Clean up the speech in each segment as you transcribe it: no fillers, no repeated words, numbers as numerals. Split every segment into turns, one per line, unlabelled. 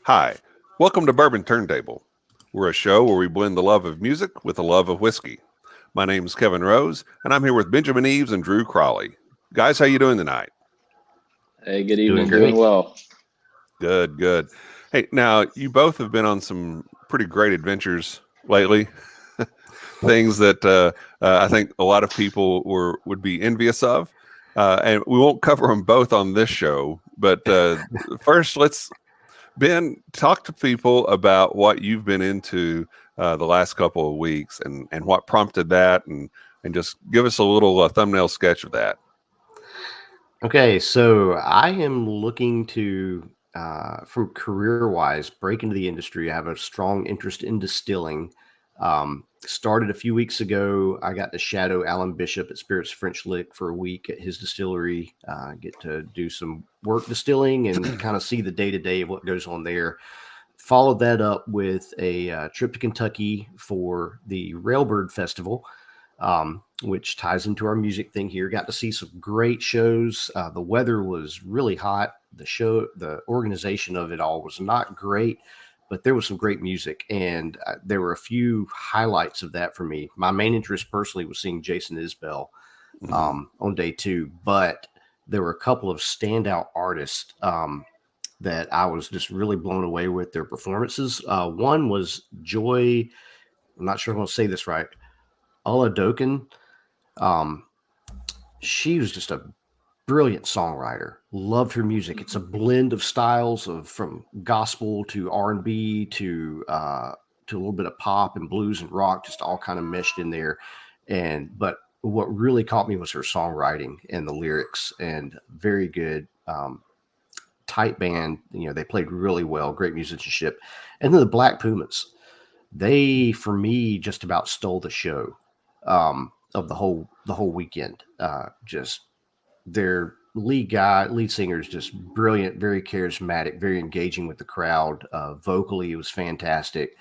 Hi, welcome to Bourbon Turntable. We're a show where we blend the love of music with the love of whiskey. My name is Kevin Rose, and I'm here with Benjamin Eves and Drew Crawley. Guys, how you doing tonight?
Hey, good
Doing
evening.
great.
Doing well.
Good, good. Hey, now you both have been on some pretty great adventures lately. Things that I think a lot of people would be envious of, and we won't cover them both on this show. But first, let's Ben, talk to people about what you've been into the last couple of weeks and what prompted that, and just give us a little thumbnail sketch of that.
Okay, so I am looking to, from career-wise, break into the industry. I have a strong interest in distilling. Started a few weeks ago. I got to shadow Alan Bishop at Spirits French Lick for a week at his distillery. Get to do some work distilling and kind of see the day-to-day of what goes on there. Followed that up with a trip to Kentucky for the Railbird Festival, which ties into our music thing here. Got to see some great shows. The weather was really hot. The organization of it all was not great, but there was some great music, and there were a few highlights of that for me. My main interest personally was seeing Jason Isbell on day two, but there were a couple of standout artists that I was just really blown away with their performances. One was Joy. I'm not sure if I'm going to say this right. Oladokin. She was just a brilliant songwriter. Loved her music. It's a blend of styles from gospel to R&B to a little bit of pop and blues and rock, just all kind of meshed in there. But what really caught me was her songwriting and the lyrics, and very good. Tight band. They played really well. Great musicianship. And then the Black Pumas. They, for me, just about stole the show of the whole weekend. Just their lead singer is just brilliant, very charismatic, very engaging with the crowd. Vocally, it was fantastic.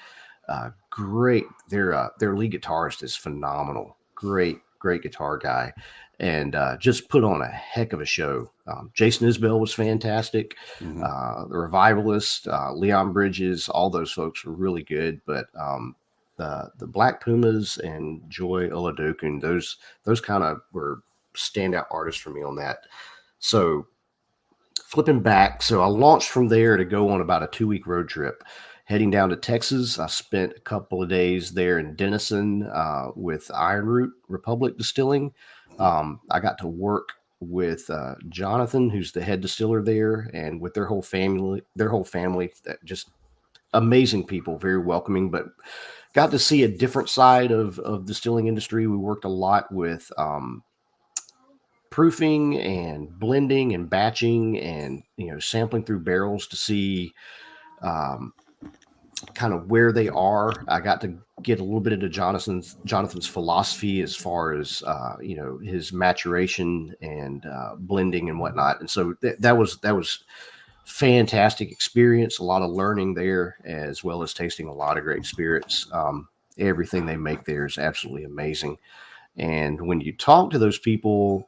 Great. Their lead guitarist is phenomenal. Great guitar guy, and just put on a heck of a show. Jason Isbell was fantastic. The Revivalist, Leon Bridges, all those folks were really good. But the Black Pumas and Joy Oladokun, those kind of were standout artists for me on that. So flipping back, so I launched from there to go on about a 2-week road trip. Heading down to Texas, I spent a couple of days there in Denison with Iron Root Republic Distilling. I got to work with Jonathan, who's the head distiller there, and with their whole family. That just amazing people, very welcoming. But got to see a different side of distilling industry. We worked a lot with proofing and blending and batching, and sampling through barrels to see kind of where they are. I got to get a little bit into Jonathan's philosophy as far as his maturation and blending and whatnot. And so that was fantastic experience. A lot of learning there, as well as tasting a lot of great spirits. Everything they make there is absolutely amazing. And when you talk to those people,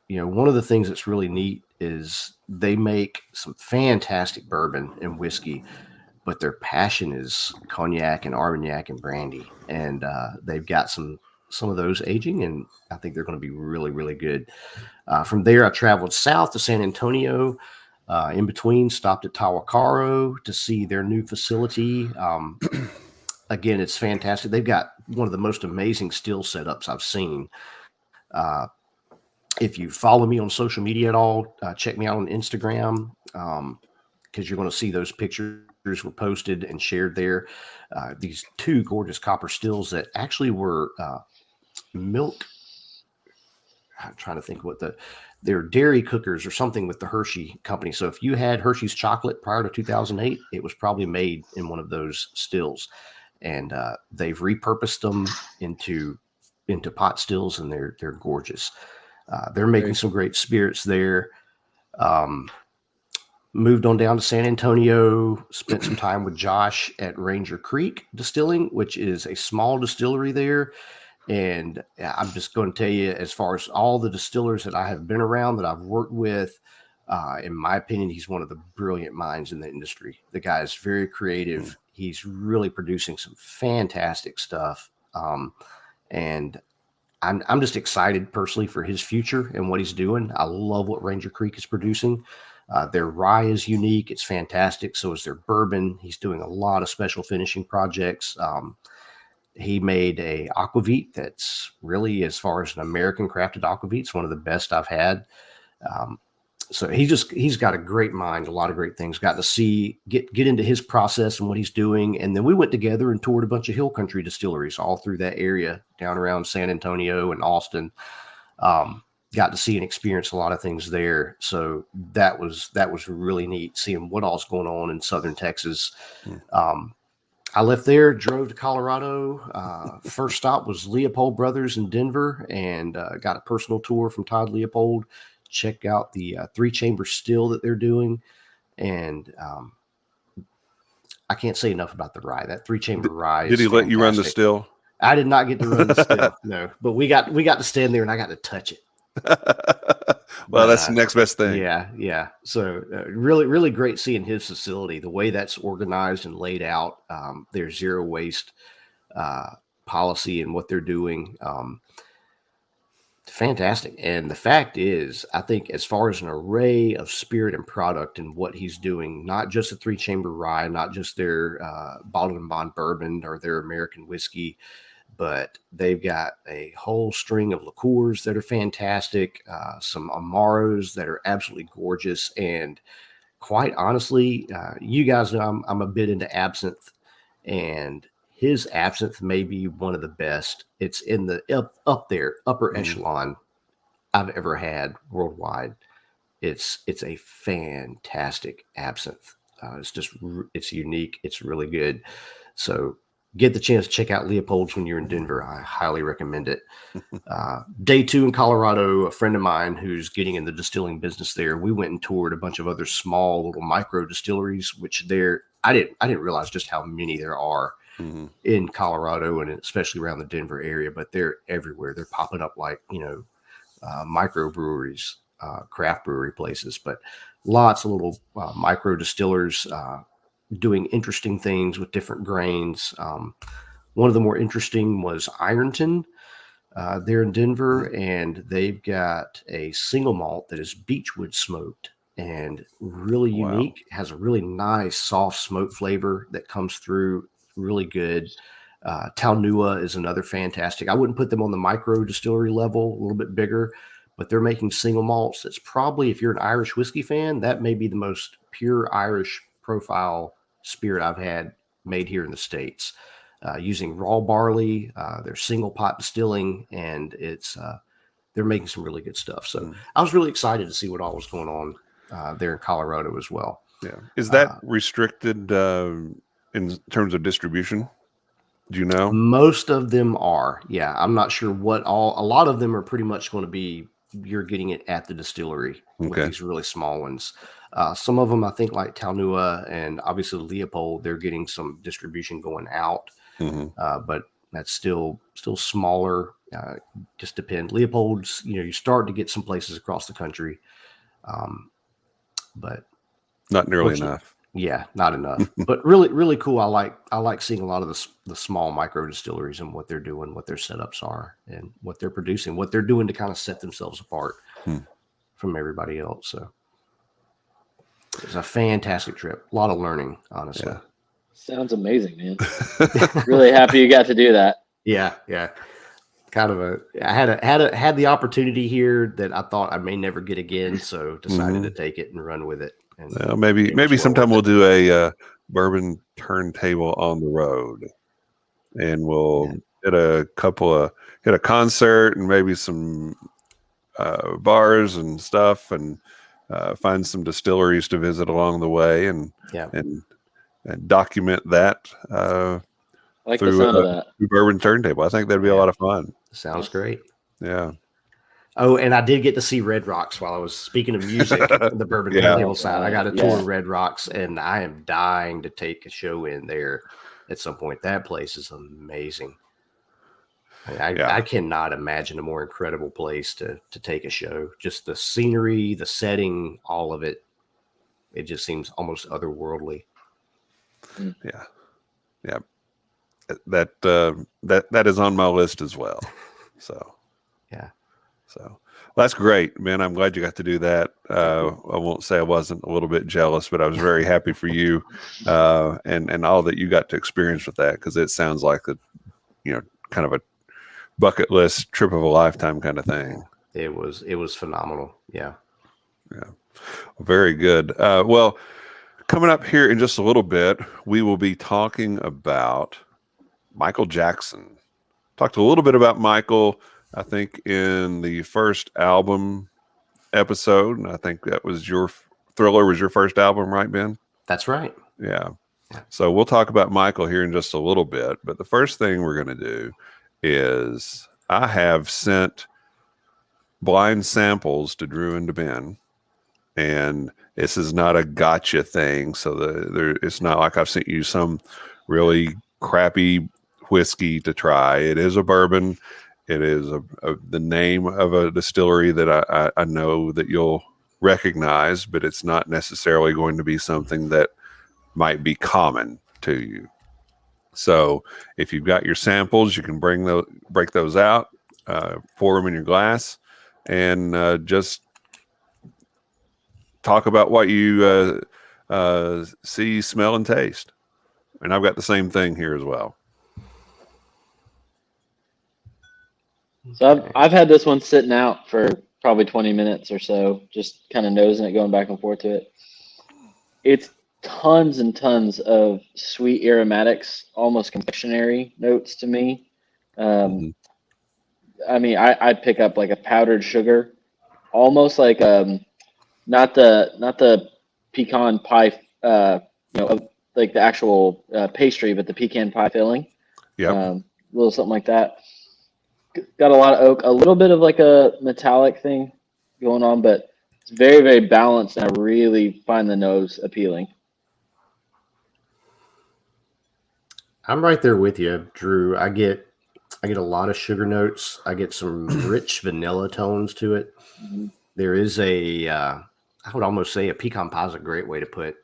one of the things that's really neat is they make some fantastic bourbon and whiskey, but their passion is cognac and Armagnac and brandy. And they've got some of those aging, and I think they're going to be really, really good. From there, I traveled south to San Antonio. In between, stopped at Tawakaro to see their new facility. Again, it's fantastic. They've got one of the most amazing still setups I've seen. If you follow me on social media at all, check me out on Instagram, because you're going to see those pictures were posted and shared there. These two gorgeous copper stills that actually were milk. I'm trying to think they're dairy cookers or something with the Hershey company. So if you had Hershey's chocolate prior to 2008, it was probably made in one of those stills, and they've repurposed them into pot stills, and they're gorgeous. They're making some great spirits there. Moved on down to San Antonio, spent some time with Josh at Ranger Creek Distilling, which is a small distillery there. And I'm just going to tell you, as far as all the distillers that I have been around, that I've worked with, In my opinion, he's one of the brilliant minds in the industry. The guy is very creative. He's really producing some fantastic stuff. And I'm just excited personally for his future and what he's doing. I love what Ranger Creek is producing. Their rye is unique. It's fantastic. So is their bourbon. He's doing a lot of special finishing projects. He made a aquavit that's really, as far as an American crafted aquavit, it's one of the best I've had. So he's got a great mind, a lot of great things. Got to get into his process and what he's doing. And then we went together and toured a bunch of hill country distilleries all through that area, down around San Antonio and Austin. Got to see and experience a lot of things there. So that was really neat, seeing what all's going on in Southern Texas. I left there, drove to Colorado. First stop was Leopold Brothers in Denver, and got a personal tour from Todd Leopold. Check out the 3-chamber still that they're doing. And I can't say enough about the rye. That 3-chamber rye.
Did he let you run the still?
I did not get to run the still, no. But we got to stand there, and I got to touch it.
Well, that's the next best thing.
Yeah. So really, really great seeing his facility, the way that's organized and laid out, their zero waste policy and what they're doing. Fantastic. And the fact is, I think as far as an array of spirit and product and what he's doing, not just a 3-chamber rye, not just their bottled and bond bourbon or their American whiskey, but they've got a whole string of liqueurs that are fantastic, some Amaros that are absolutely gorgeous. And quite honestly, you guys know I'm a bit into absinthe, and his absinthe may be one of the best. It's in the up there, upper echelon I've ever had worldwide. It's a fantastic absinthe. It's unique. It's really good. So get the chance to check out Leopold's when you're in Denver. I highly recommend it. Day 2 in Colorado, a friend of mine who's getting in the distilling business there, we went and toured a bunch of other small little micro distilleries, which I didn't realize just how many there are in Colorado, and especially around the Denver area, but they're everywhere. They're popping up like, micro breweries, craft brewery places, but lots of little micro distillers doing interesting things with different grains. One of the more interesting was Ironton. They're in Denver, and they've got a single malt that is beechwood smoked and really unique. Wow. Has a really nice soft smoke flavor that comes through really good. Taunua is another fantastic. I wouldn't put them on the micro distillery level, a little bit bigger, but they're making single malts. That's probably, if you're an Irish whiskey fan, that may be the most pure Irish profile spirit I've had made here in the States, using raw barley. They're single pot distilling, and they're making some really good stuff. So I was really excited to see what all was going on there in Colorado as well.
Yeah. Is that restricted in terms of distribution? Do you know?
Most of them are. Yeah. I'm not sure a lot of them are pretty much going to be, you're getting it at the distillery with these really small ones. Some of them, I think, like Taunua and obviously Leopold, they're getting some distribution going out, but that's still smaller. Just depends. Leopold's, you start to get some places across the country, but
not nearly enough.
Yeah, not enough. But really, really cool. I like seeing a lot of the small micro distilleries and what they're doing, what their setups are, and what they're producing, what they're doing to kind of set themselves apart from everybody else. So it's a fantastic trip. A lot of learning, honestly.
Yeah. Sounds amazing, man. Really happy you got to do that.
Yeah. Kind of I had the opportunity here that I thought I may never get again, so decided to take it and run with it. And
well, maybe sometime we'll do a bourbon turntable on the road, and we'll hit a concert and maybe some bars and stuff, and find some distilleries to visit along the way, and document that.
I like the sound of that.
Bourbon Turntable. I think that'd be a lot of fun.
Sounds great.
Yeah.
Oh, and I did get to see Red Rocks while I was speaking of music on the Bourbon Turntable side. I got a tour of Red Rocks, and I am dying to take a show in there at some point. That place is amazing. I cannot imagine a more incredible place to take a show. Just the scenery, the setting, all of it. It just seems almost otherworldly.
Yeah. Yeah. That is on my list as well. So,
yeah.
So that's great, man. I'm glad you got to do that. I won't say I wasn't a little bit jealous, but I was very happy for you, and all that you got to experience with that, because it sounds like kind of a bucket list trip of a lifetime kind of thing.
It was phenomenal. Yeah.
Yeah. Very good. Well, coming up here in just a little bit, we will be talking about Michael Jackson. Talked a little bit about Michael, I think, in the first album episode. And I think that was Thriller was your first album, right, Ben?
That's right.
Yeah. So we'll talk about Michael here in just a little bit. But the first thing we're going to do is I have sent blind samples to Drew and to Ben. And this is not a gotcha thing. So it's not like I've sent you some really crappy whiskey to try. It is a bourbon. It is the name of a distillery that I know that you'll recognize, but it's not necessarily going to be something that might be common to you. So if you've got your samples, you can break those out, pour them in your glass, and just talk about what you see, smell, and taste. And I've got the same thing here as well.
So I've had this one sitting out for probably 20 minutes or so, just kind of nosing it, going back and forth to it. It's tons and tons of sweet aromatics, almost confectionery notes to me. I mean, I'd pick up like a powdered sugar, almost like not the pecan pie, like the actual pastry, but the pecan pie filling.
Yeah,
a little something like that. Got a lot of oak, a little bit of like a metallic thing going on, but it's very, very balanced, and I really find the nose appealing.
I'm right there with you, Drew. I get a lot of sugar notes. I get some rich vanilla tones to it.
Mm-hmm.
There is I would almost say a pecan pie is a great way to put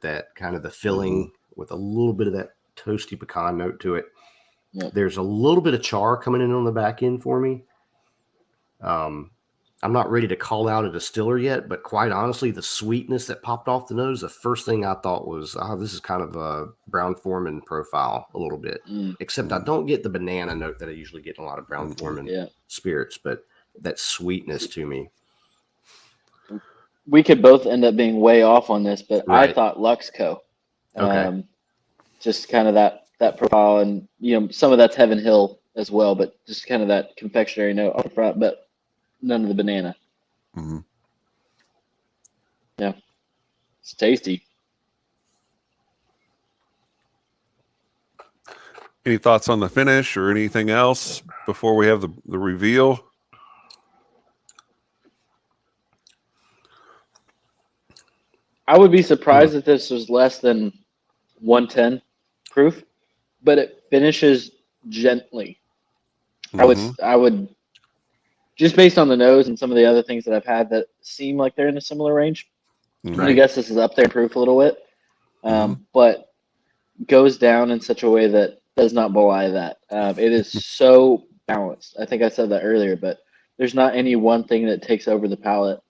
that kind of the filling with a little bit of that toasty pecan note to it. Yep. There's a little bit of char coming in on the back end for me. I'm not ready to call out a distiller yet, but quite honestly, the sweetness that popped off the nose, the first thing I thought was, this is kind of a Brown-Forman profile a little bit. Except I don't get the banana note that I usually get in a lot of Brown-Forman spirits, but that sweetness to me.
We could both end up being way off on this, but
right.
I thought Luxco.
Okay.
Just kind of that profile, and some of that's Heaven Hill as well, but just kind of that confectionery note on the front, but none of the banana. Yeah, it's tasty.
Any thoughts on the finish or anything else before we have the reveal?
I would be surprised if this was less than 110 proof, but it finishes gently. I would just based on the nose and some of the other things that I've had that seem like they're in a similar range.
Right.
I guess this is up there in proof a little bit, but goes down in such a way that does not belie that. It is so balanced. I think I said that earlier, but there's not any one thing that takes over the palate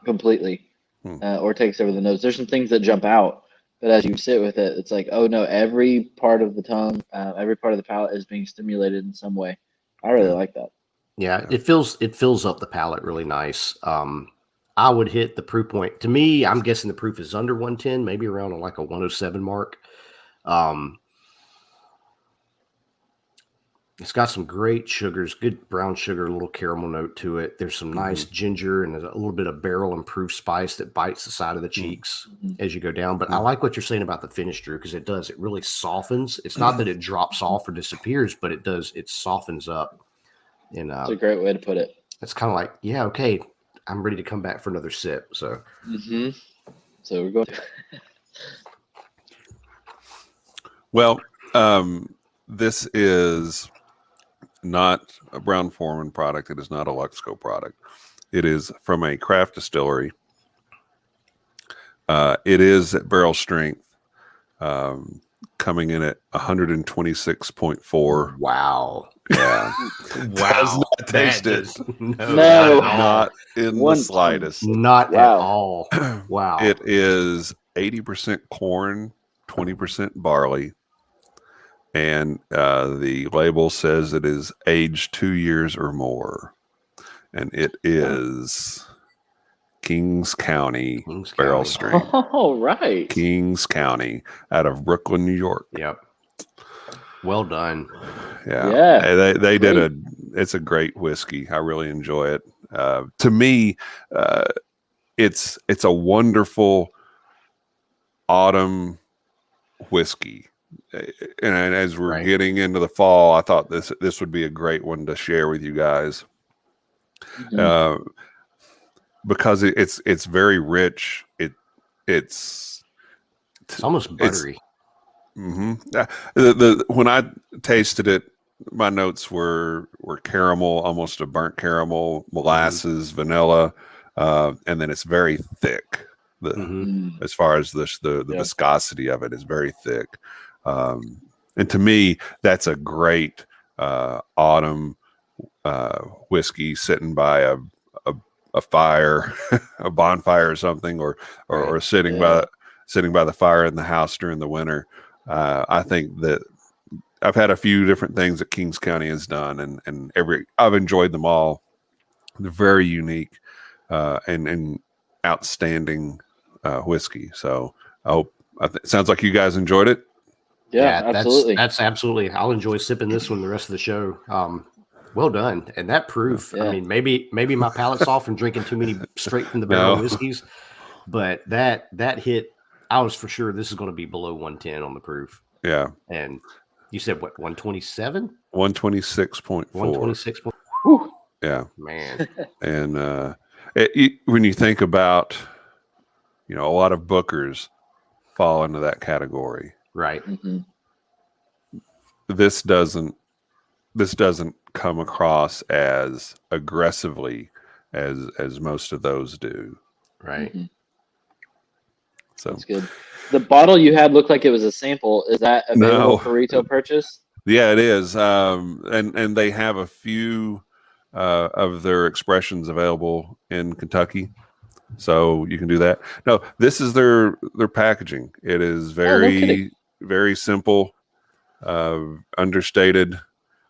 completely or takes over the nose. There's some things that jump out, but as you sit with it, it's like, oh no, every part of the tongue, every part of the palate is being stimulated in some way. I really like that.
Yeah, it fills up the palate really nice. I would hit the proof point. To me, I'm guessing the proof is under 110, maybe around like a 107 mark. It's got some great sugars, good brown sugar, a little caramel note to it. There's some nice ginger and a little bit of barrel improved spice that bites the side of the cheeks as you go down. But I like what you're saying about the finish, Drew, because it does. It really softens. It's not that it drops off or disappears, but it does. It softens up. And
it's a great way to put it.
It's kind of like, yeah, okay, I'm ready to come back for another sip. So,
so we're going.
Well, this is not a Brown-Forman product. It is not a Luxco product. It is from a craft distillery. It is at barrel strength, coming in at 126.4.
Wow.
Yeah. Does not taste it.
No.
Not in the slightest.
Not at all. Wow.
It is 80% corn, 20% barley. And the label says it is aged 2 years or more. And it is Kings County barrel strength.
Oh, right.
Kings County out of Brooklyn, New York.
Yep. Well done.
Yeah. They did it's a great whiskey. I really enjoy it. To me, it's a wonderful autumn whiskey. And as we're getting into the fall, I thought this would be a great one to share with you guys. Mm-hmm. Because it's very rich. It's
almost buttery.
When I tasted it, my notes were caramel, almost a burnt caramel, molasses, vanilla, and then it's very thick. As far as the viscosity of it is very thick, and to me, that's a great autumn whiskey sitting by a fire, a bonfire or something, or sitting by the fire in the house during the winter. I think that I've had a few different things that Kings County has done, and I've enjoyed them all. They're very unique and outstanding whiskey. So I hope it sounds like you guys enjoyed it.
Yeah, absolutely.
That's absolutely. I'll enjoy sipping this one the rest of the show. Well done. And that proof, I mean, maybe my palate's off from drinking too many straight from the barrel whiskeys, but that hit, I was for sure this is going to be below 110 on the proof.
Yeah.
And you said what, 127?
126.4.
126.
Yeah.
Man.
And when you think about, a lot of Bookers fall into that category.
Right.
Mm-hmm.
This doesn't come across as aggressively as most of those do.
Right.
Mm-hmm.
So
that's good. The bottle you had looked like it was a sample. Is that available for retail purchase?
Yeah, it is. And they have a few of their expressions available in Kentucky. So you can do that. No, this is their packaging. It is very, very simple, understated.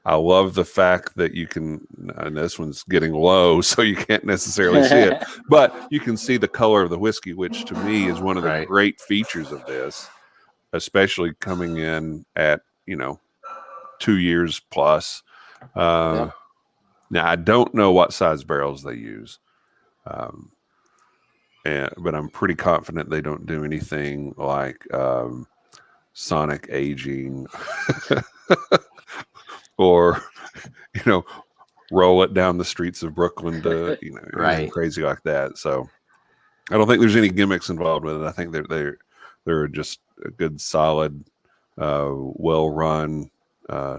I love the fact that you can, and this one's getting low, so you can't necessarily see it, but you can see the color of the whiskey, which to me is one of the great features of this, especially coming in at, 2 years plus. Now, I don't know what size barrels they use, but I'm pretty confident they don't do anything like sonic aging or, roll it down the streets of Brooklyn to, crazy like that. So I don't think there's any gimmicks involved with it. I think they're just a good, solid, well-run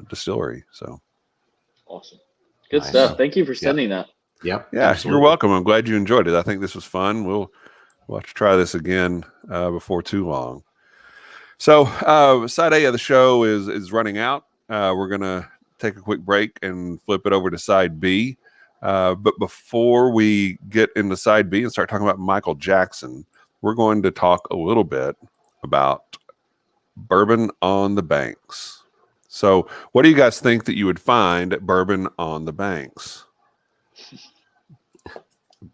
distillery. So
awesome. Good stuff. Thank you for sending that.
Yep.
Yeah, absolutely. You're welcome. I'm glad you enjoyed it. I think this was fun. We'll have to try this again before too long. So side A of the show is running out. We're going to take a quick break and flip it over to side B. But before we get into side B and start talking about Michael Jackson, we're going to talk a little bit about Bourbon on the Banks. So what do you guys think that you would find at Bourbon on the Banks?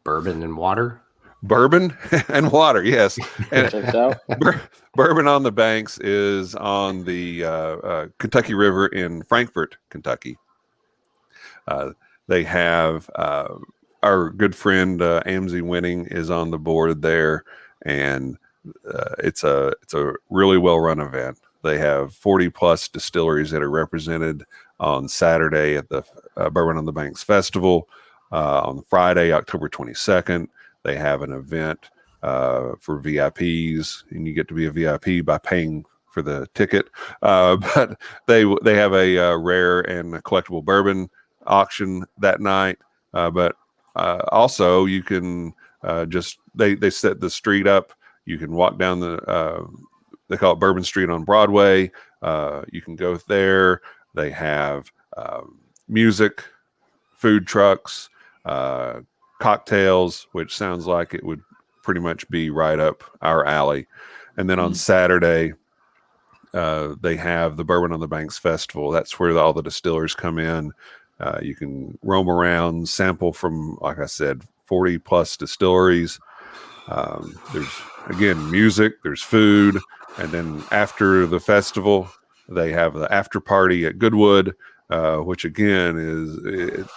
Bourbon and water?
Bourbon and water, yes. And
check it out.
Bourbon on the Banks is on the Kentucky River in Frankfort, Kentucky. They have our good friend Amzie Winning is on the board there, and it's a really well run event. They have 40 plus distilleries that are represented on Saturday at the Bourbon on the Banks Festival. On Friday, October 22nd, they have an event for VIPs, and you get to be a VIP by paying for the ticket. But they have a rare and a collectible bourbon auction that night. But also you can just they set the street up. You can walk down the they call it Bourbon Street on Broadway. You can go there. They have music, food trucks, cocktails, which sounds like it would pretty much be right up our alley. And then on Saturday, they have the Bourbon on the Banks Festival. That's where all the distillers come in. You can roam around, sample from, like I said, 40 plus distilleries. There's, again, music, there's food. And then after the festival, they have the after party at Goodwood, which again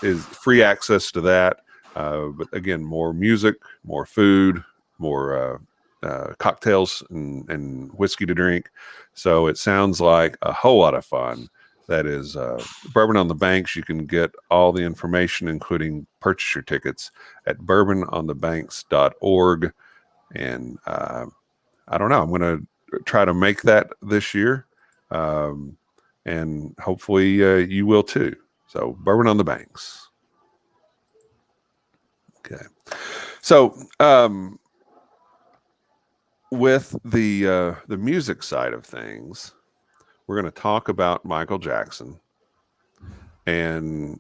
is free access to that. But again, more music, more food, more cocktails and whiskey to drink. So it sounds like a whole lot of fun. That is Bourbon on the Banks. You can get all the information, including purchase your tickets, at bourbononthebanks.org. And I don't know. I'm going to try to make that this year. And hopefully you will too. So Bourbon on the Banks. Okay. So with the music side of things, we're going to talk about Michael Jackson. And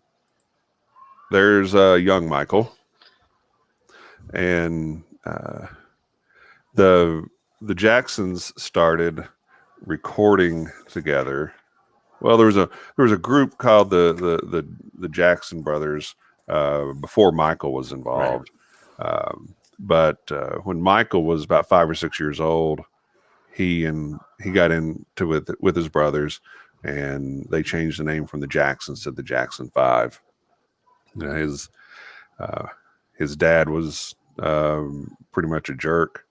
there's young Michael. And the Jacksons started recording together. Well, there was a group called the Jackson Brothers before Michael was involved. Right. But when Michael was about 5 or 6 years old, he got into with his brothers, and they changed the name from the Jacksons to the Jackson 5. You know, his dad was pretty much a jerk.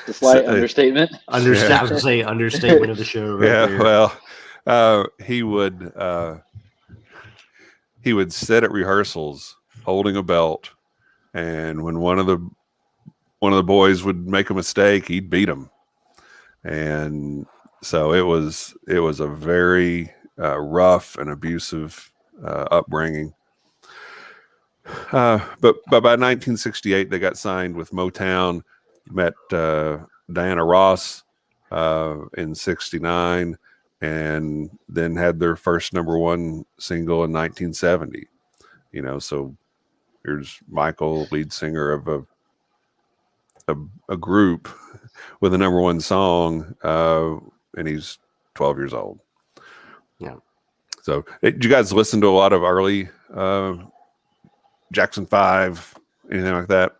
The slight understatement.
I was going to say understatement of the show. Right there.
Well, he would sit at rehearsals holding a belt, and when one of the boys would make a mistake, he'd beat him. And so it was a very rough and abusive upbringing. But by 1968, they got signed with Motown. Met Diana Ross in '69, and then had their first #1 single in 1970. You know, so here's Michael, lead singer of a group with a #1 song, and he's 12 years old.
Yeah.
So, did you guys listen to a lot of early Jackson 5, anything like that?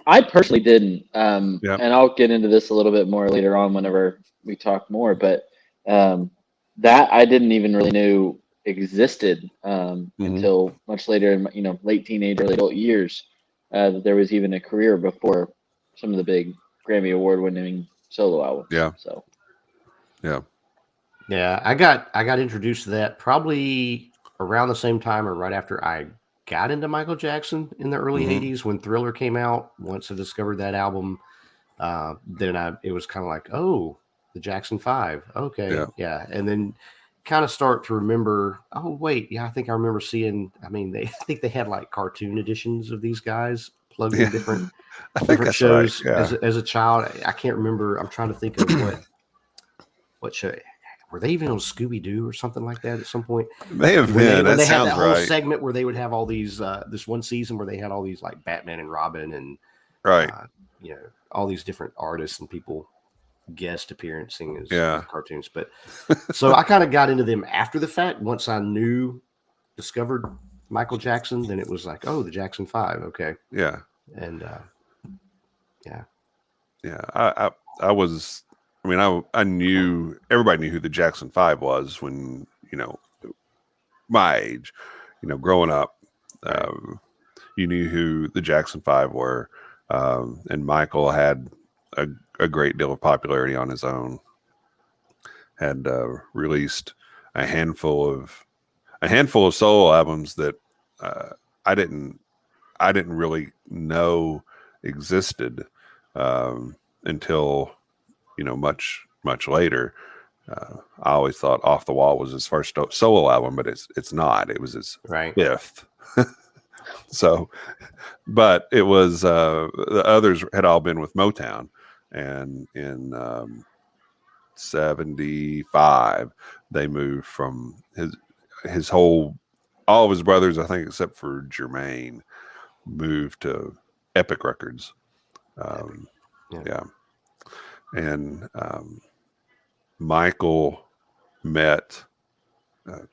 I personally didn't, and I'll get into this a little bit more later on whenever we talk more. But that I didn't even really know existed until much later in late teenage, early adult years. That there was even a career before some of the big Grammy Award-winning solo albums.
Yeah.
So.
Yeah, I got introduced to that probably around the same time or right after I got into Michael Jackson in the early 80s when Thriller came out. Once I discovered that album, then it was kind of like, oh, the Jackson 5. Okay. Yeah. And then kind of start to remember, oh, wait. Yeah, I think I remember seeing, I think they had like cartoon editions of these guys plugged in different shows right. As a child. I can't remember. I'm trying to think of what show. Were they even on Scooby-Doo or something like that at some point?
May have been.
When they
had
that whole
right.
segment where they would have all these, this one season where they had all these like Batman and Robin and,
right.
All these different artists and people guest appearancing as cartoons. But so I kind of got into them after the fact. Once I discovered Michael Jackson, then it was like, oh, the Jackson 5. Okay.
Yeah.
And,
I was, I knew, everybody knew who the Jackson 5 was when, my age, growing up, you knew who the Jackson 5 were. And Michael had a great deal of popularity on his own, had released a handful of solo albums that I didn't really know existed. until, much, much later. I always thought Off the Wall was his first solo album, but it's not. It was his fifth. So, but it was, the others had all been with Motown, and in 75 they moved from all of his brothers, I think except for Jermaine, moved to Epic Records. And Michael met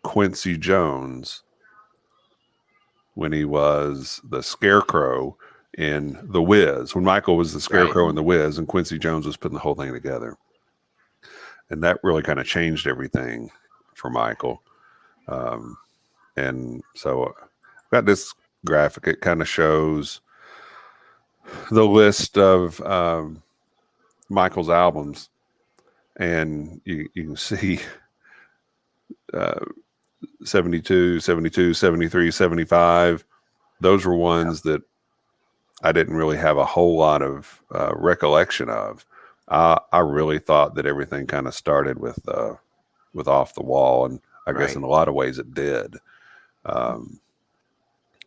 Quincy Jones when he was the Scarecrow in The Wiz, when Michael was the Scarecrow in The Wiz, and Quincy Jones was putting the whole thing together. And that really kind of changed everything for Michael. And so I've got this graphic. It kind of shows the list of Michael's albums. And you can see 72, 72, 73, 75. Those were ones that I didn't really have a whole lot of recollection of. I really thought that everything kind of started with Off the Wall, and I guess in a lot of ways it did.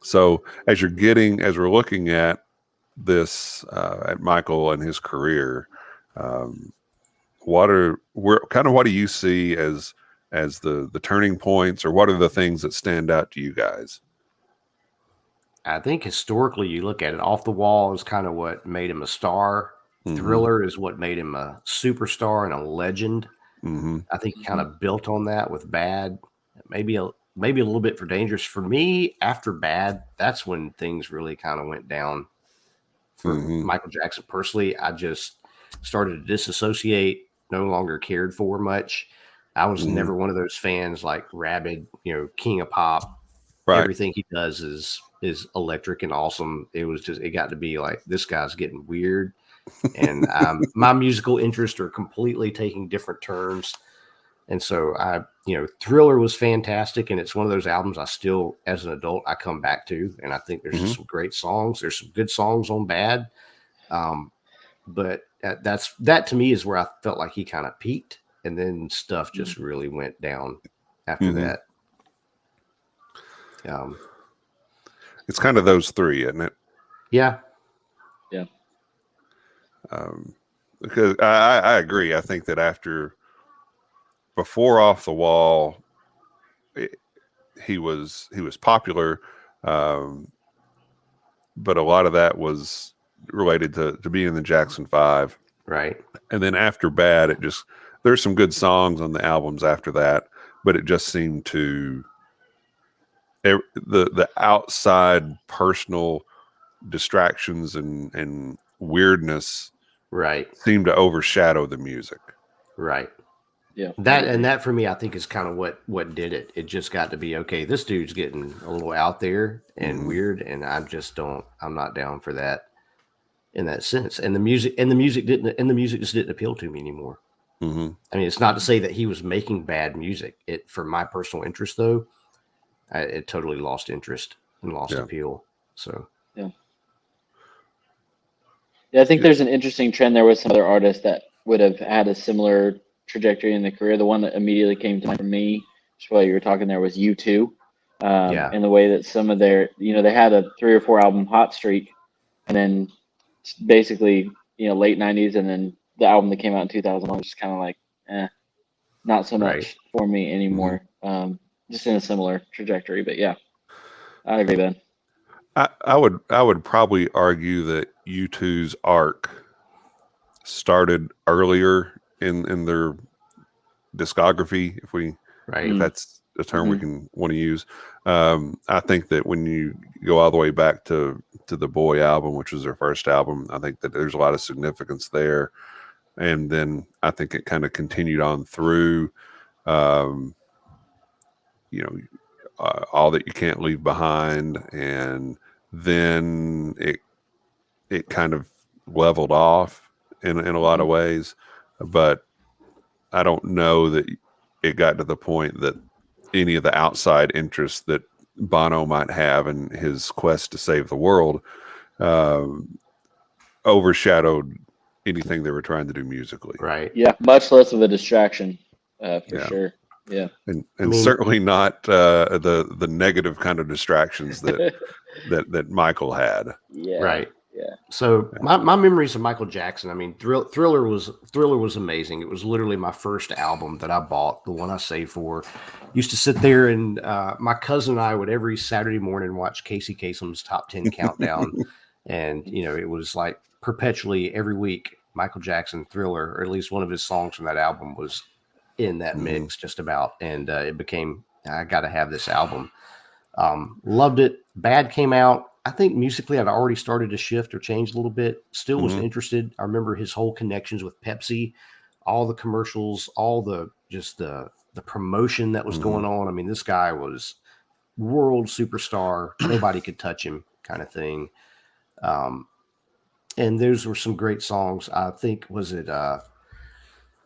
So as we're looking at this, at Michael and his career, what do you see as the turning points, or what are the things that stand out to you guys?
I think historically, you look at it, Off the Wall is kind of what made him a star. Thriller is what made him a superstar and a legend. I think he kind of built on that with Bad, maybe a little bit for Dangerous. For me, after Bad, that's when things really kind of went down for Michael Jackson. Personally, I just started to disassociate, no longer cared for much. I was never one of those fans like rabid, king of pop. Everything he does is electric and awesome. It got to be like, this guy's getting weird. And my musical interests are completely taking different turns. And so Thriller was fantastic. And it's one of those albums I still, as an adult, I come back to. And I think there's just some great songs. There's some good songs on Bad. But that to me is where I felt like he kind of peaked. And then stuff just really went down after that.
It's kind of those three, isn't it?
Yeah.
Yeah.
Because I agree. I think that before Off the Wall, he was popular, but a lot of that was related to being in the Jackson 5.
Right.
And then after Bad, there's some good songs on the albums after that, but it just seemed to the outside personal distractions and weirdness seemed to overshadow the music.
Right.
Yeah.
That for me, I think is kind of what did it. It just got to be, okay, this dude's getting a little out there and weird, and I'm not down for that in that sense. And the music just didn't appeal to me anymore. I mean, it's not to say that he was making bad music. For my personal interest, though, it totally lost interest and lost appeal. So
yeah, I think there's an interesting trend there with some other artists that would have had a similar trajectory in the career. The one that immediately came to mind for me, just while you were talking there, was U2. And the way that some of their, they had a 3 or 4 album hot streak, and then basically, late 90s, and then the album that came out in 2001 was just kind of like, not so much for me anymore. Just in a similar trajectory, but yeah, I agree, Ben.
I would probably argue that U2's arc started earlier in their discography, if that's a term we can want to use. I think that when you go all the way back to the Boy album, which was their first album, I think that there's a lot of significance there. And then I think it kind of continued on through, All That You Can't Leave Behind. And then it kind of leveled off in a lot of ways. But I don't know that it got to the point that any of the outside interests that Bono might have in his quest to save the world overshadowed anything they were trying to do musically.
Right.
Yeah, much less of a distraction, for
Yeah.
sure. Yeah.
And
I mean-
certainly not the negative kind of distractions that Michael had.
Yeah.
Right.
Yeah.
So my memories of Michael Jackson, I mean, Thriller was amazing. It was literally my first album that I bought, the one I saved for. Used to sit there and my cousin and I would every Saturday morning watch Casey Kasem's Top 10 Countdown. And, you know, it was like perpetually every week, Michael Jackson, Thriller, or at least one of his songs from that album was in that mix just about. And it became, I got to have this album. Loved it. Bad came out. I think musically I'd already started to shift or change a little bit. Still was interested. I remember his whole connections with Pepsi, all the commercials, all the promotion that was going on. I mean, this guy was world superstar. Nobody could touch him, kind of thing. And those were some great songs. I think was it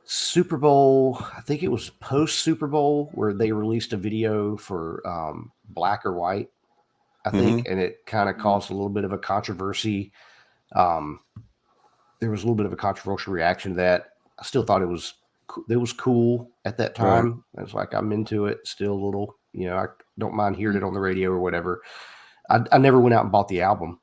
Super Bowl? I think it was post Super Bowl where they released a video for Black or White, I think, and it kind of caused a little bit of a controversy. There was a little bit of a controversial reaction to that. I still thought it was cool at that time. I was like, I'm into it still a little. You know, I don't mind hearing it on the radio or whatever. I never went out and bought the album.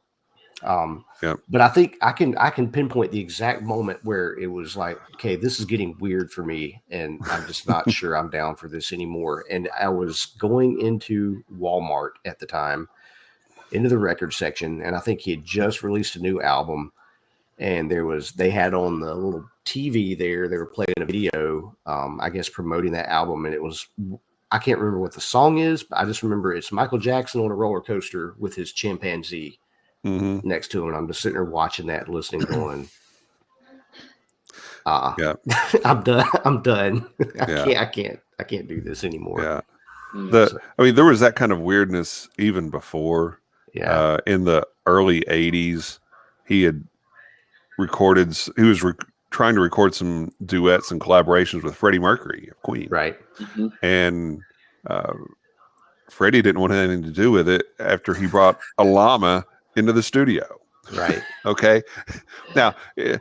But I think I can pinpoint the exact moment where it was like, okay, this is getting weird for me, and I'm just not sure I'm down for this anymore. And I was going into Walmart at the time, into the record section, and I think he had just released a new album, and they had on the little TV there, they were playing a video, I guess promoting that album, and it was, I can't remember what the song is, but I just remember it's Michael Jackson on a roller coaster with his chimpanzee next to him, and I'm just sitting there watching that, listening, going, I'm done. I can't do this anymore.
Yeah. I mean, there was that kind of weirdness even before.
Yeah.
In the early 80s, he was trying to record some duets and collaborations with Freddie Mercury of Queen.
Right.
And Freddie didn't want anything to do with it after he brought a llama into the studio.
Right.
Okay. Now,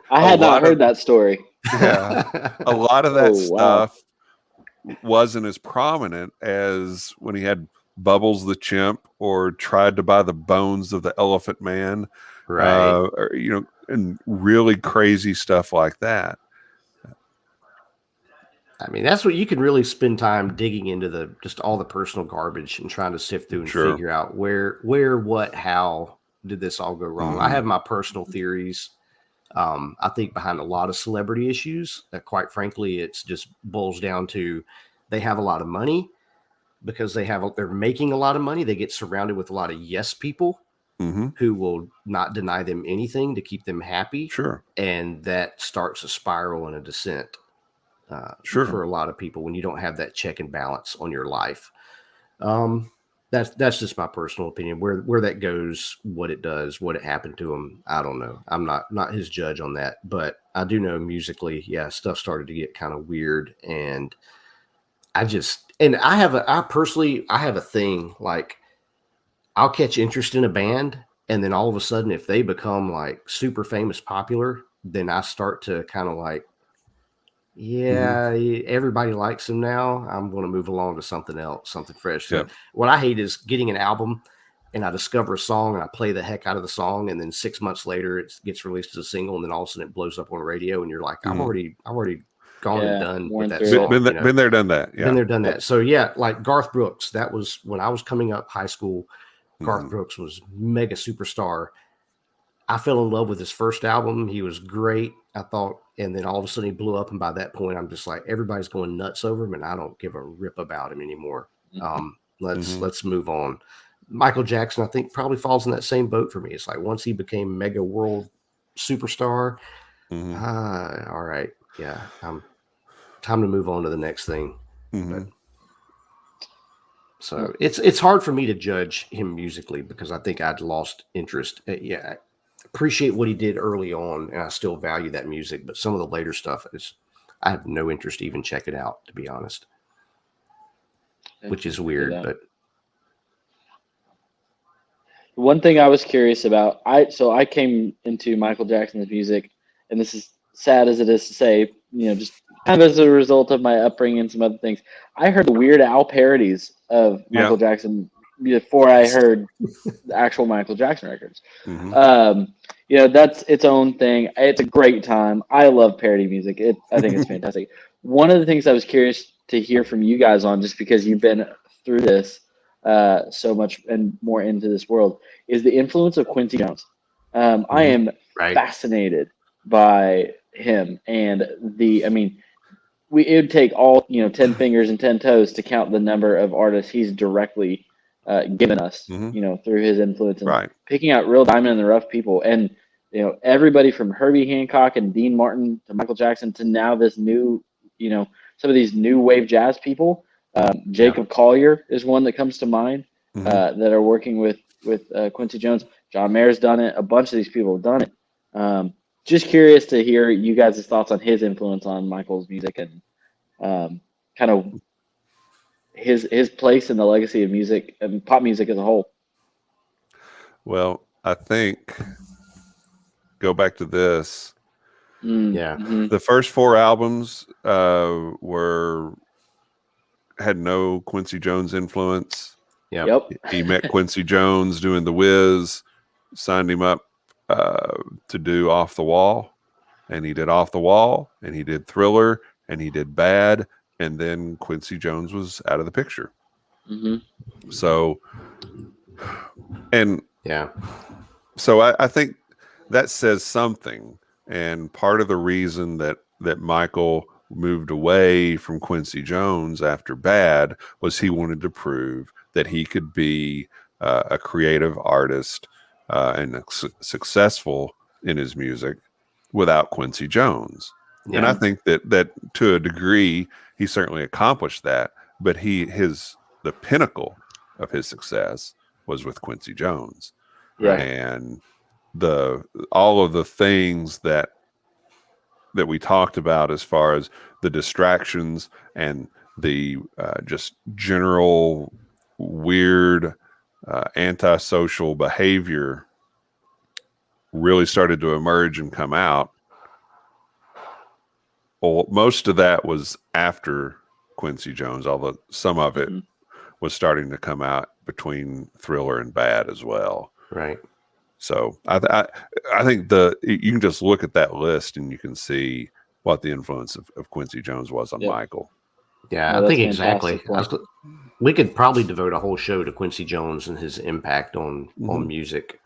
I had not heard that story.
Yeah. A lot of that stuff wasn't as prominent as when he had Bubbles the chimp or tried to buy the bones of the Elephant Man.
Right.
Or, you know, and really crazy stuff like that.
I mean, that's what you can really spend time digging into just all the personal garbage and trying to sift through and figure out where, what, how did this all go wrong. I have my personal theories. I think behind a lot of celebrity issues that, quite frankly, it's just boils down to they have a lot of money because they're making a lot of money. They get surrounded with a lot of yes people who will not deny them anything to keep them happy.
Sure.
And that starts a spiral and a descent. For a lot of people when you don't have that check and balance on your life. That's just my personal opinion. Where that goes, what it does, what it happened to him, I don't know. I'm not his judge on that, but I do know musically, stuff started to get kind of weird, and I have a thing, like I'll catch interest in a band, and then all of a sudden, if they become like super famous, popular, then I start to kind of like, everybody likes him now. I'm going to move along to something else, something fresh. So what I hate is getting an album and I discover a song and I play the heck out of the song, and then 6 months later it gets released as a single, and then all of a sudden it blows up on the radio, and you're like, I've already gone and done with that song.
Been there, done that. Yeah.
Been there, done that. So like Garth Brooks, that was when I was coming up high school. Garth Brooks was mega superstar. I fell in love with his first album. He was great, I thought. And then all of a sudden he blew up. And by that point, I'm just like, everybody's going nuts over him, and I don't give a rip about him anymore. Let's move on. Michael Jackson, I think, probably falls in that same boat for me. It's like once he became mega world superstar, all right. Yeah. Time to move on to the next thing. But, so it's hard for me to judge him musically because I think I'd lost interest. Appreciate what he did early on, and I still value that music, but some of the later stuff I have no interest to even check it out, to be honest, which is weird. But
one thing I was curious about, I came into Michael Jackson's music, and this is sad as it is to say, just kind of as a result of my upbringing and some other things, I heard the Weird Al parodies of Michael Jackson before I heard the actual Michael Jackson records. That's its own thing. It's a great time. I love parody music. I think it's fantastic. One of the things I was curious to hear from you guys on, just because you've been through this so much and more into this world, is the influence of Quincy Jones. I am fascinated by him, and it would take all 10 fingers and 10 toes to count the number of artists he's directly given us, through his influence, and picking out real diamond in the rough people, and everybody from Herbie Hancock and Dean Martin to Michael Jackson to now this new, some of these new wave jazz people. Jacob Collier is one that comes to mind that are working with Quincy Jones. John Mayer's done it. A bunch of these people have done it. Just curious to hear you guys' thoughts on his influence on Michael's music and kind of his place in the legacy of music and pop music as a whole.
Well, I think go back to this. The first 4 albums had no Quincy Jones influence.
Yep.
He met Quincy Jones doing The Wiz, signed him up to do Off the Wall, and he did Off the Wall, and he did Thriller, and he did Bad, and then Quincy Jones was out of the picture. So, so I think that says something, and part of the reason that Michael moved away from Quincy Jones after Bad was he wanted to prove that he could be a creative artist and successful in his music without Quincy Jones. And I think that to a degree he certainly accomplished that, but the pinnacle of his success was with Quincy Jones. And all of the things that we talked about as far as the distractions and the just general weird antisocial behavior really started to emerge and come out. Well, most of that was after Quincy Jones, although some of it was starting to come out between Thriller and Bad as well.
Right.
So I think you can just look at that list and you can see what the influence of Quincy Jones was on Michael.
Yeah, I think exactly. We could probably devote a whole show to Quincy Jones and his impact on music.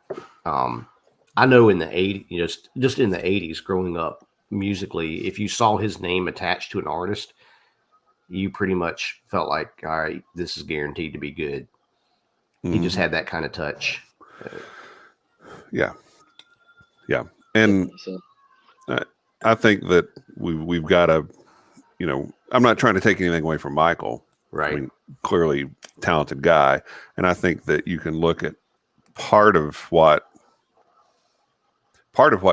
I know in the 80s, just in the 80s, growing up musically, if you saw his name attached to an artist, you pretty much felt like, all right, this is guaranteed to be good. He just had that kind of touch.
Yeah. And I think that we've got to, I'm not trying to take anything away from Michael.
Right.
I mean, clearly talented guy. And I think that you can look at part of what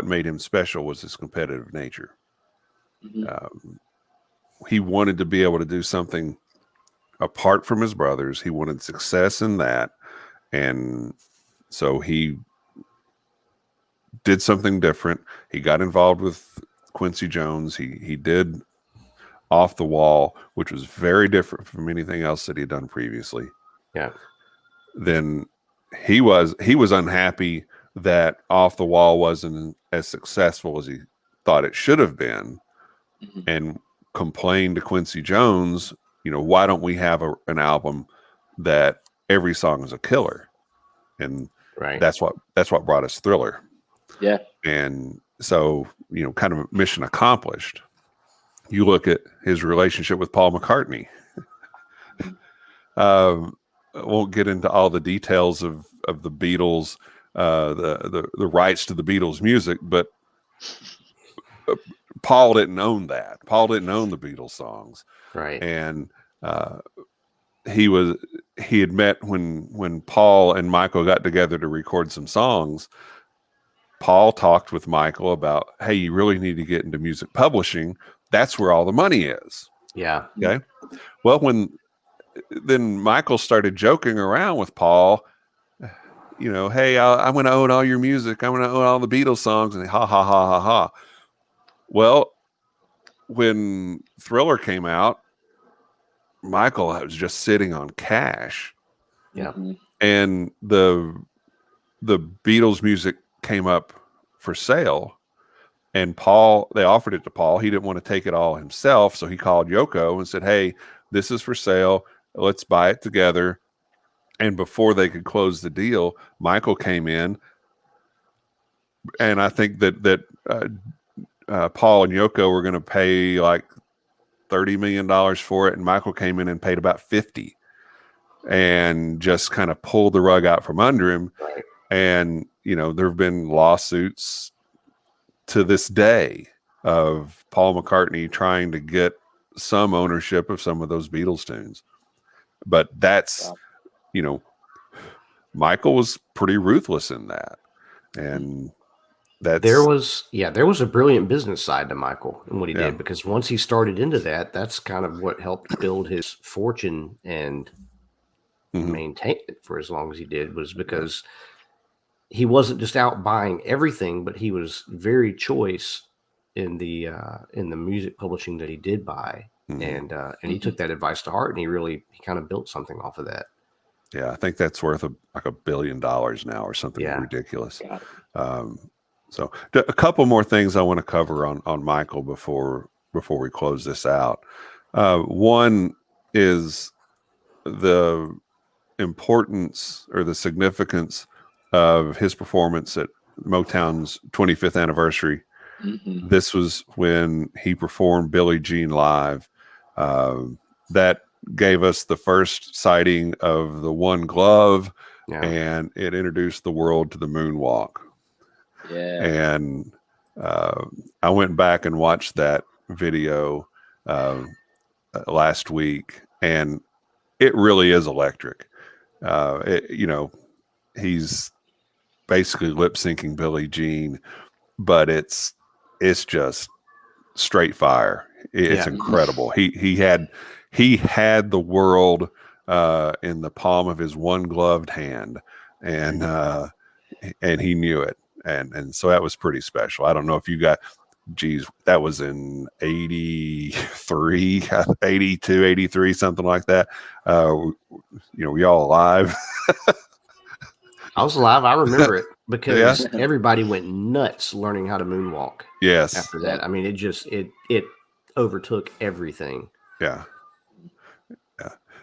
made him special was his competitive nature. He wanted to be able to do something apart from his brothers. He wanted success in that. And so he did something different. He got involved with Quincy Jones. He did Off the Wall, which was very different from anything else that he'd done previously.
Yeah.
Then he was unhappy that Off the Wall wasn't as successful as he thought it should have been, and complained to Quincy Jones, why don't we have an album that every song is a killer? And that's what brought us Thriller. Yeah. And so, kind of mission accomplished. You look at his relationship with Paul McCartney. I won't get into all the details of the Beatles, the rights to the Beatles music, but Paul didn't own that. Paul didn't own the Beatles songs.
Right.
And he had met when Paul and Michael got together to record some songs. Paul talked with Michael about, hey, you really need to get into music publishing. That's where all the money is.
Yeah.
Okay. Well, then Michael started joking around with Paul, hey, I'm going to own all your music. I'm going to own all the Beatles songs. And ha, ha, ha, ha, ha. Well, when Thriller came out, Michael was just sitting on cash.
Yeah.
Mhm.
And the Beatles music came up for sale, and they offered it to Paul. He didn't want to take it all himself, so he called Yoko and said, "Hey, this is for sale. Let's buy it together." And before they could close the deal, Michael came in, and I think that Paul and Yoko were going to pay like $30 million for it, and Michael came in and paid about 50, and just kind of pulled the rug out from under him.
Right.
And there have been lawsuits to this day of Paul McCartney trying to get some ownership of some of those Beatles tunes. But that's, Michael was pretty ruthless in that. And
there was a brilliant business side to Michael and what he
Yeah.
did, because once he started into that, that's kind of what helped build his fortune and maintain it for as long as he did, was because he wasn't just out buying everything, but he was very choice in the music publishing that he did buy. And he took that advice to heart, and he kind of built something off of that.
Yeah, I think that's worth like $1 billion now or something ridiculous. So a couple more things I want to cover on Michael before we close this out. One is the importance or the significance of his performance at Motown's 25th anniversary. This was when he performed Billie Jean live. That gave us the first sighting of the One Glove, and it introduced the world to the moonwalk.
Yeah.
And I went back and watched that video last week, and it really is electric. He's basically lip syncing Billie Jean, but it's just straight fire. It's incredible. He had the world in the palm of his one gloved hand, and he knew it. And so that was pretty special. I don't know if you got, that was in 83, 82, 83, something like that. Were y'all alive?
I was alive. I remember it because everybody went nuts learning how to moonwalk.
Yes.
After that, I mean, it overtook everything.
Yeah.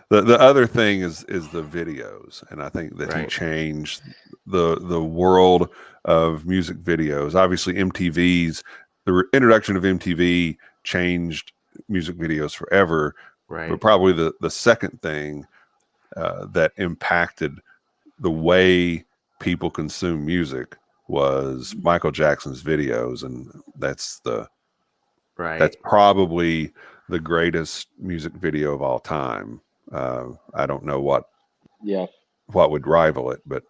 The other thing is the videos, and I think that he changed the world of music videos. Obviously, the introduction of MTV changed music videos forever.
Right.
But probably the second thing that impacted the way people consume music was Michael Jackson's videos, and that's probably the greatest music video of all time. I don't know what would rival it, but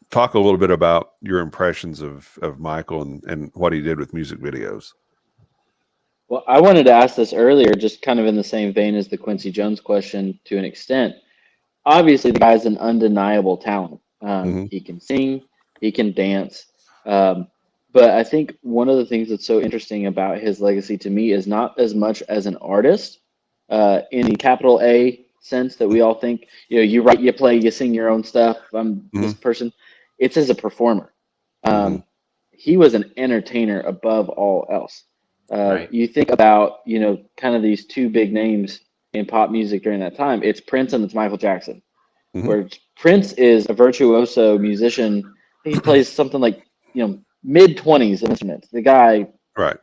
talk a little bit about your impressions of Michael and what he did with music videos.
Well, I wanted to ask this earlier, just kind of in the same vein as the Quincy Jones question to an extent. Obviously, the guy's an undeniable talent. He can sing, he can dance. But I think one of the things that's so interesting about his legacy to me is not as much as an artist, in the capital A sense that we all think, you write, you play, you sing your own stuff. I'm this person. It's as a performer. He was an entertainer above all else. You think about, kind of these two big names in pop music during that time. It's Prince and it's Michael Jackson. Where Prince is a virtuoso musician. He plays something like, mid-20s instruments. The guy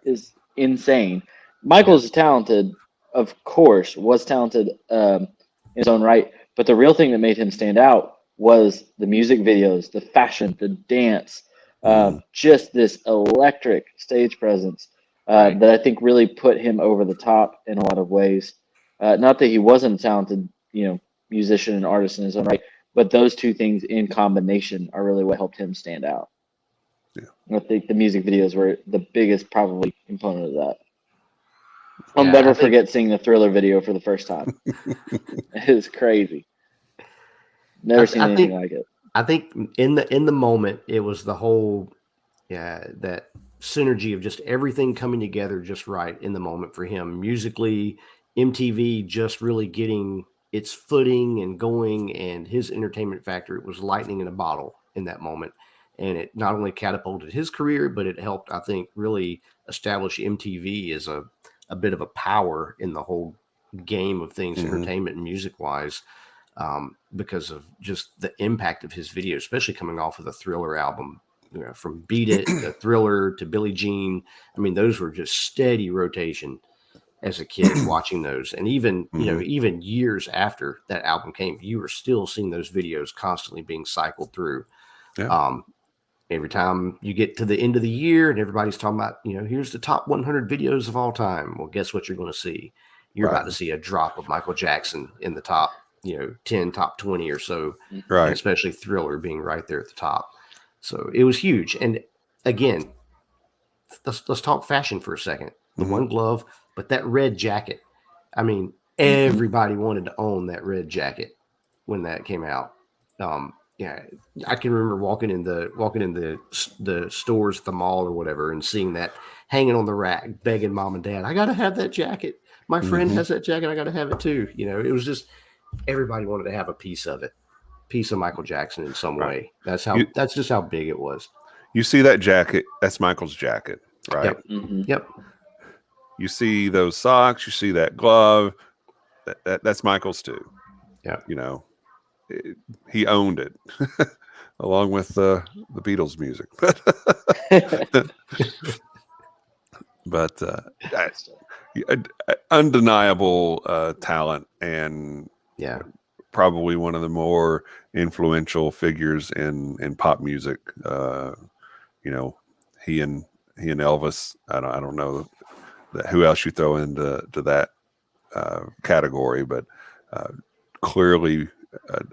is insane. Michael's talented, of course, was talented in his own right. But the real thing that made him stand out was the music videos, the fashion, the dance, just this electric stage presence that I think really put him over the top in a lot of ways. Not that he wasn't a talented, musician and artist in his own right, but those two things in combination are really what helped him stand out. I think the music videos were the biggest probably component of that. I'll never forget seeing the Thriller video for the first time. It is crazy. Never seen anything like it.
I think in the moment it was the whole that synergy of just everything coming together just right in the moment for him. Musically, MTV just really getting its footing and going, and his entertainment factor, it was lightning in a bottle in that moment. And it not only catapulted his career, but it helped, I think, really establish MTV as a bit of a power in the whole game of things, entertainment and music wise, because of just the impact of his videos, especially coming off of the Thriller album. From Beat It to Thriller to Billie Jean. I mean, those were just steady rotation as a kid watching those. And even, even years after that album came, you were still seeing those videos constantly being cycled through.
Yeah.
Every time you get to the end of the year and everybody's talking about, here's the top 100 videos of all time. Well, guess what you're going to see? You're about to see a drop of Michael Jackson in the top, 10, top 20 or so.
Right.
And especially Thriller being right there at the top. So it was huge. And again, let's talk fashion for a second. The one glove, but that red jacket. I mean, everybody wanted to own that red jacket when that came out. Yeah, I can remember walking in the stores at the mall or whatever and seeing that hanging on the rack, begging mom and dad, I got to have that jacket. My friend has that jacket. I got to have it too. It was just everybody wanted to have a piece of it. Piece of Michael Jackson in some way. That's just how big it was.
You see that jacket, that's Michael's jacket, right?
Yep.
You see those socks, you see that glove, that's Michael's too.
Yeah.
He owned it along with the Beatles music. But undeniable talent, and probably one of the more influential figures in pop music. He and Elvis. I don't know who else you throw into that category, but clearly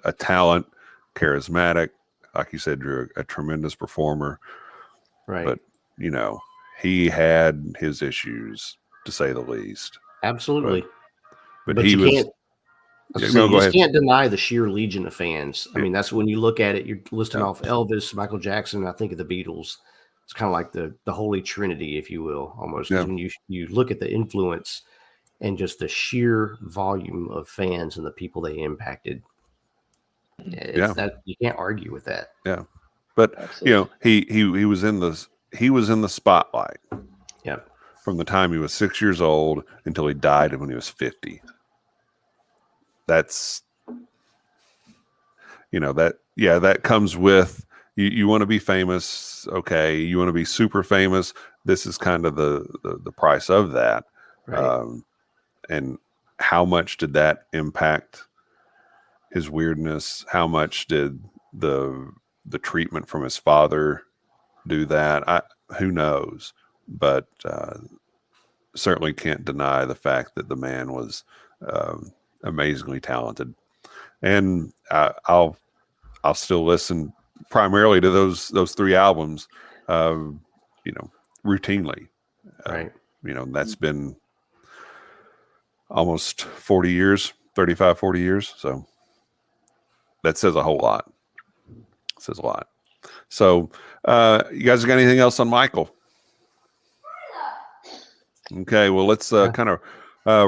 a talent, charismatic, like you said, Drew, a tremendous performer.
Right.
But he had his issues, to say the least.
Absolutely.
But he was.
You just can't deny the sheer legion of fans. I mean, that's when you look at it, you're listing off Elvis, Michael Jackson, I think of the Beatles. It's kind of like the holy trinity, if you will, almost. When you look at the influence and just the sheer volume of fans and the people they impacted, that you can't argue with that.
Yeah, but he was in the spotlight.
Yeah,
from the time he was 6 years old until he died when he was 50. That's that comes with you want to be famous. Okay, you want to be super famous. This is kind of the price of that.
Right.
And how much did that impact his weirdness? How much did the treatment from his father do that? Who knows? But certainly can't deny the fact that the man was amazingly talented. And I'll still listen primarily to those three albums, routinely.
Right.
That's been almost 40 years, 35, 40 years. So that says a whole lot. It says a lot. So you guys got anything else on Michael? Okay, well, let's kind of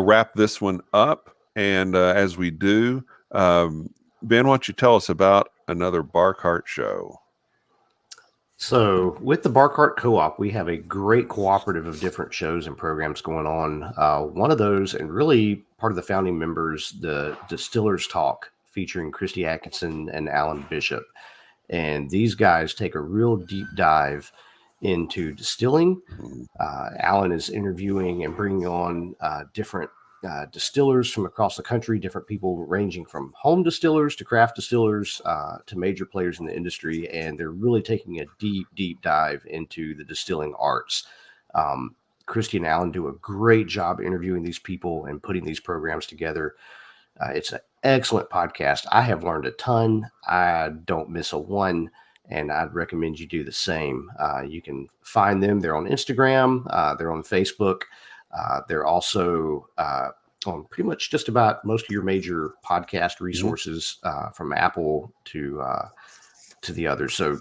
wrap this one up. And as we do, Ben, why don't you tell us about another Bar Cart show?
So with the Bar Cart Co-op, we have a great cooperative of different shows and programs going on. One of those, and really part of the founding members, the Distillers Talk, featuring Christy Atkinson and Alan Bishop. And these guys take a real deep dive into distilling. Alan is interviewing and bringing on different distillers from across the country, different people ranging from home distillers to craft distillers to major players in the industry. And they're really taking a deep, deep dive into the distilling arts. Christy and Alan do a great job interviewing these people and putting these programs together. It's an excellent podcast. I have learned a ton. I don't miss a one. And I'd recommend you do the same. You can find them. They're on Instagram. They're on Facebook. They're also on pretty much just about most of your major podcast resources, from Apple to to the others. So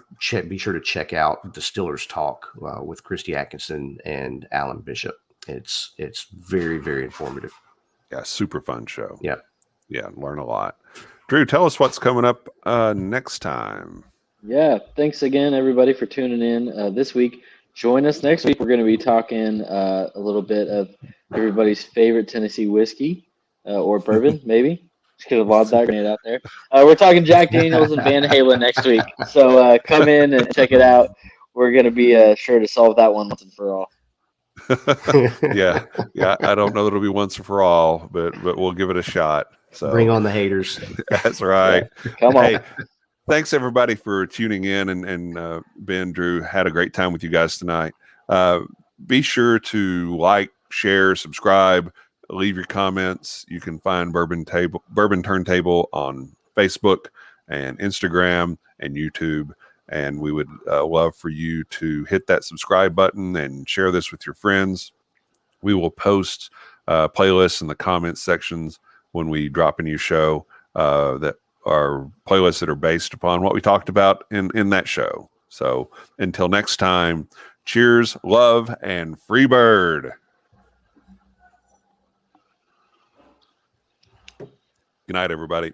be sure to check out Distillers Talk with Christy Atkinson and Alan Bishop. It's very, very informative.
Yeah, super fun show.
Yeah.
Yeah, learn a lot. Drew, tell us what's coming up next time.
Yeah, thanks again, everybody, for tuning in this week. Join us next week. We're going to be talking a little bit of everybody's favorite Tennessee whiskey or bourbon, maybe. Just get a lot of that grenade out there. We're talking Jack Daniels and Van Halen next week. So come in and check it out. We're going to be sure to solve that one once and for all.
yeah. I don't know that it'll be once and for all, but we'll give it a shot. So
bring on the haters.
That's right.
Yeah, come on.
Hey, thanks everybody for tuning in, and Ben, Drew, had a great time with you guys tonight. Be sure to like, share, subscribe, leave your comments. You can find Bourbon Turntable on Facebook and Instagram and YouTube. And we would love for you to hit that subscribe button and share this with your friends. We will post playlists in the comments sections when we drop a new show that are playlists that are based upon what we talked about in that show. So until next time, cheers, love, and free bird. Good night, everybody.